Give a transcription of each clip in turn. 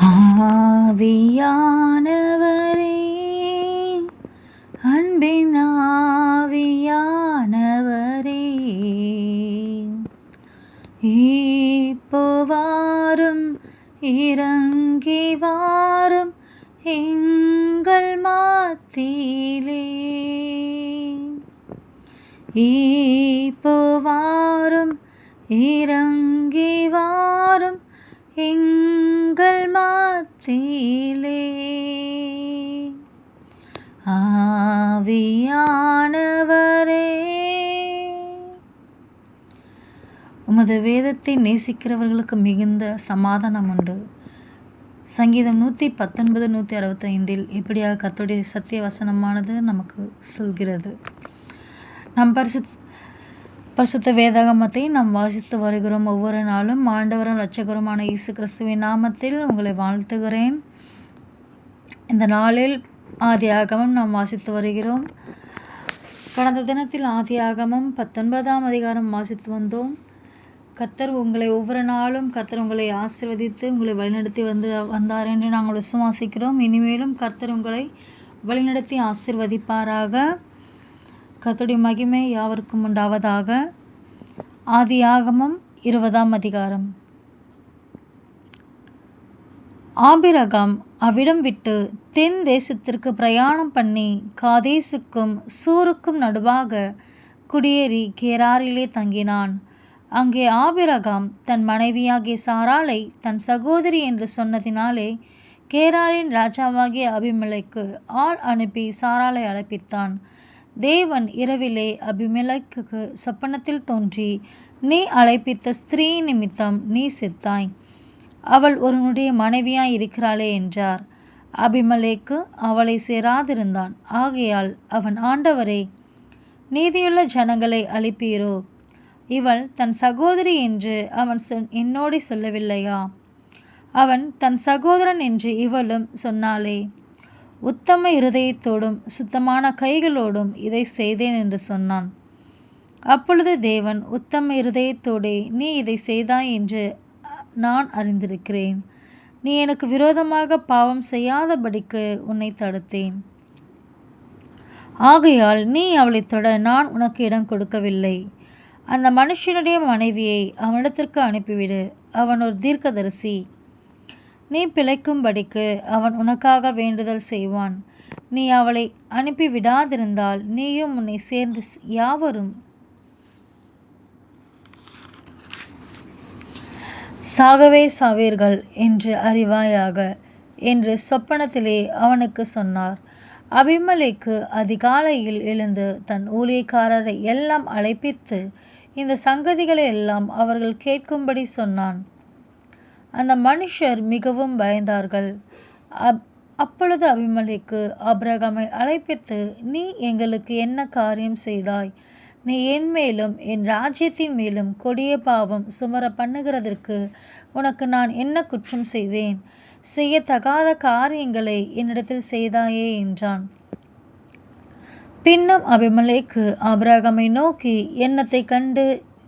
ஆவியானவரே, அன்பின் ஆவியானவரே, இப்போ வாரும், இறங்கி வாரும் எங்கள் மத்தியிலே. இப்போ வாரும், இறங்கி வாரும் எங்கள் மத்தியிலே. ஆவியானவரே. உமது வேதத்தை நேசிக்கிறவர்களுக்கு மிகுந்த சமாதானம் உண்டு. சங்கீதம் 119, 165 இப்படியாக கர்த்தருடைய சத்திய வசனமானது நமக்கு சொல்கிறது. நம் பரிசுத்த வேதாகமத்தை நாம் வாசித்து வருகிறோம். ஒவ்வொரு நாளும் ஆண்டவரும் இரட்சகருமான இயேசு கிறிஸ்துவின் நாமத்தில் உங்களை வாழ்த்துகிறேன். இந்த நாளில் ஆதியாகமம் நாம் வாசித்து வருகிறோம். கடந்த தினத்தில் ஆதியாகமம் 19ஆம் அதிகாரம் வாசித்து வந்தோம். கர்த்தர் உங்களை ஒவ்வொரு நாளும் உங்களை ஆசீர்வதித்து உங்களை வழிநடத்தி வந்தார் என்று நாங்கள் விசுவாசிக்கிறோம். இனிமேலும் கர்த்தர் உங்களை வழிநடத்தி ஆசீர்வதிப்பாராக. கர்த்தருடைய மகிமை யாவருக்கும் உண்டாவதாக. ஆதியாகமம் 20ஆம் அதிகாரம். ஆபிரகாம் அவ்விடம் விட்டு தென் தேசத்திற்கு பிரயாணம் பண்ணி காதேசுக்கும் சூருக்கும் நடுவாக குடியேறி கேராரிலே தங்கினான். அங்கே ஆபிரகாம் தன் மனைவியாகிய சாராளை தன் சகோதரி என்று சொன்னதினாலே கேராரின் ராஜாவாகிய அபிமெலேக்கு ஆள் அனுப்பி சாராளை அழைப்பித்தான். தேவன் இரவிலே அபிமெலேக்குக்கு சொப்பனத்தில் தோன்றி, நீ அழைப்பித்த ஸ்திரீ நிமித்தம் நீ செத்தாய், அவள் ஒருவனுடைய மனைவியாய் இருக்கிறாளே என்றார். அபிமெலேக்கு அவளை சேராதிருந்தான். ஆகையால் அவன், ஆண்டவரே, நீதியுள்ள ஜனங்களை அழிப்பீரோ? இவள் தன் சகோதரி என்று அவன் என்னோடு சொல்லவில்லையா? அவன் தன் சகோதரன் என்று இவளும் சொன்னாளே. உத்தம இருதயத்தோடும் சுத்தமான கைகளோடும் இதை செய்தேன் என்று சொன்னான். அப்பொழுது தேவன், உத்தம இருதயத்தோடே நீ இதை செய்தாய் என்று நான் அறிந்திருக்கிறேன். நீ எனக்கு விரோதமாக பாவம் செய்யாதபடிக்கு உன்னை தடுத்தேன். ஆகையால் நீ அவளை தொட நான் உனக்கு இடம் கொடுக்கவில்லை. அந்த மனுஷனுடைய மனைவியை அவனிடத்திற்கு அனுப்பிவிடு, அவன் ஒரு தீர்க்கதரிசி. நீ பிழைக்கும்படிக்கு அவன் உனக்காக வேண்டுதல் செய்வான். நீ அவளை அனுப்பிவிடாதிருந்தால் நீயும் உன்னை சேர்ந்து யாவரும் சாகவே சாவீர்கள் என்று அறிவாயாக என்று சொப்பனத்திலே அவனுக்கு சொன்னார். அபிமெலேக்கு அதிகாலையில் எழுந்து தன் ஊழியக்காரரை எல்லாம் அழைப்பித்து இந்த சங்கதிகளை எல்லாம் அவர்கள் கேட்கும்படி சொன்னான். அந்த மனுஷர் மிகவும் பயந்தார்கள். அப்பொழுது அபிமெலேக்கு ஆபிரகாமை அழைப்பித்து, நீ எங்களுக்கு என்ன காரியம் செய்தாய்? நீ என் மேலும் என் ராஜ்யத்தின் மேலும் கொடிய பாவம் சுமர பண்ணுகிறதற்கு உனக்கு நான் என்ன குற்றம் செய்தேன்? செய்யத்தகாத காரியங்களை என்னிடத்தில் செய்தாயே என்றான். பின்னும் அபிமெலேக்கு ஆபிரகாமை நோக்கி, என்னத்தை கண்டு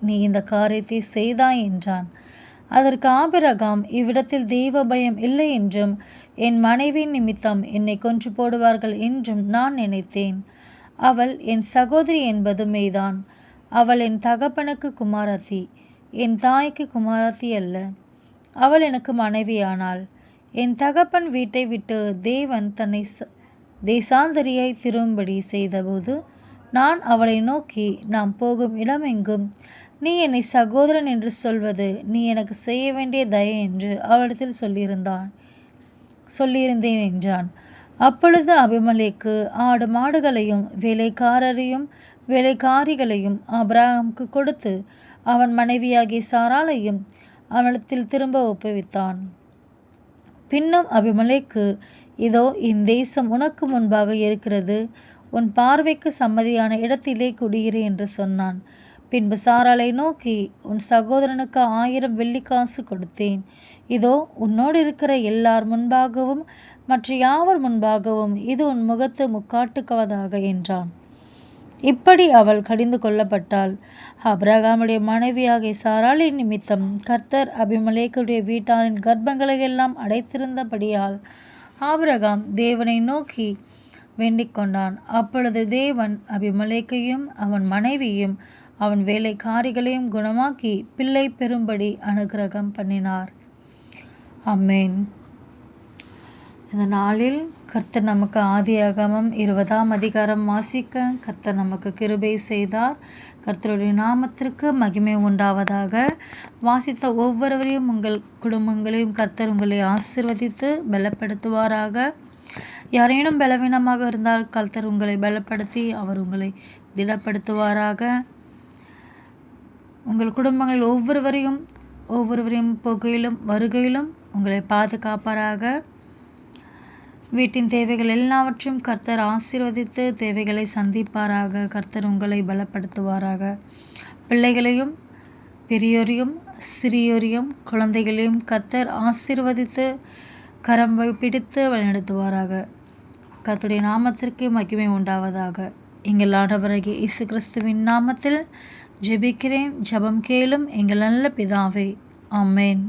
நீ இந்த காரியத்தை செய்தாய் என்றான். அதற்கு ஆபிரகாம், இவ்விடத்தில் தெய்வ பயம் இல்லை என்றும் என் மனைவி நிமித்தம் என்னை கொன்று போடுவார்கள் என்றும் நான் நினைத்தேன். அவள் என் சகோதரி என்பது மெய்தான். அவள் என் தகப்பனுக்கு குமாரத்தி, என் தாய்க்கு குமாரத்தி அல்ல. அவள் எனக்கு மனைவியானாள். என் தகப்பன் வீட்டை விட்டு தேவன் தன்னை தேசாந்தரியாய் திரும்படி செய்தபோது நான் அவளை நோக்கி, நாம் போகும் இடமெங்கும் நீ என்னை சகோதரன் என்று சொல்வது நீ எனக்கு செய்ய வேண்டிய தயை என்று அவளிடத்தில் சொல்லியிருந்தேன் என்றான். அப்பொழுது அபிமெலேக்கு ஆடு மாடுகளையும் வேலைக்காரரையும் வேலைக்காரிகளையும் ஆபிரகாமுக்கு கொடுத்து அவன் மனைவியாகிய சாராளையும் அவனிடத்தில் திரும்ப ஒப்புவித்தான். பின்னும் அபிமெலேக்கு, இதோ என் தேசம் உனக்கு முன்பாக இருக்கிறது, உன் பார்வைக்கு சம்மதியான இடத்திலே குடியிரு என்று சொன்னான். பின்பு சாராளை நோக்கி, உன் சகோதரனுக்கு 1000 வெள்ளிக்காசு கொடுத்தேன். இதோ உன்னோடு இருக்கிற எல்லார் முன்பாகவும் மற்ற யாவர் முன்பாகவும் இது உன் முகத்து முக்காட்டுக்குவதாக என்றான். இப்படி அவள் கடிந்து கொள்ளப்பட்டாள். ஆபிரகாமுடைய மனைவியாகிய சாராளின் நிமித்தம் கர்த்தர் அபிமெலேக்குடைய வீட்டாரின் கர்ப்பங்களை எல்லாம் அடைத்திருந்தபடியால் ஆபிரகாம் தேவனை நோக்கி வேண்டிக் கொண்டான். அப்பொழுது தேவன் அபிமெலேக்கையும் அவன் மனைவியும் அவன் வேலைக்காரிகளையும் குணமாக்கி பிள்ளை பெறும்படி அனுக்கிரகம் பண்ணினார். ஆமென். இந்த நாளில் கர்த்தர் நமக்கு ஆதியாகமம் 20ஆம் அதிகாரம் வாசிக்க கர்த்தர் நமக்கு கிருபை செய்தார். கர்த்தருடைய நாமத்திற்கு மகிமை உண்டாவதாக. வாசித்த ஒவ்வொருவரையும் உங்கள் குடும்பங்களையும் கர்த்தர் உங்களை ஆசீர்வதித்து பலப்படுத்துவாராக. யாரேனும் பலவீனமாக இருந்தால் கர்த்தர் உங்களை பலப்படுத்தி அவர் உங்களை திடப்படுத்துவாராக. உங்கள் குடும்பங்கள் ஒவ்வொருவரையும் போகையிலும் வருகையிலும் உங்களை பாதுகாப்பாராக. வீட்டின் தேவைகள் எல்லாவற்றையும் கர்த்தர் ஆசீர்வதித்து தேவைகளை சந்திப்பாராக. கர்த்தர் உங்களை பலப்படுத்துவாராக. பிள்ளைகளையும் பெரியோரையும் சிறியோரையும் குழந்தைகளையும் கர்த்தர் ஆசீர்வதித்து கரம் பிடித்து வழிநடத்துவாராக. கர்த்தருடைய நாமத்திற்கு மகிமை உண்டாவதாக. எங்கள் ஆண்டவராகிய இயேசு கிறிஸ்துவின் நாமத்தில் ஜெபிக்கிறேன். ஜெபம் கேளும் எங்கள் நல்ல பிதாவே. ஆமென்.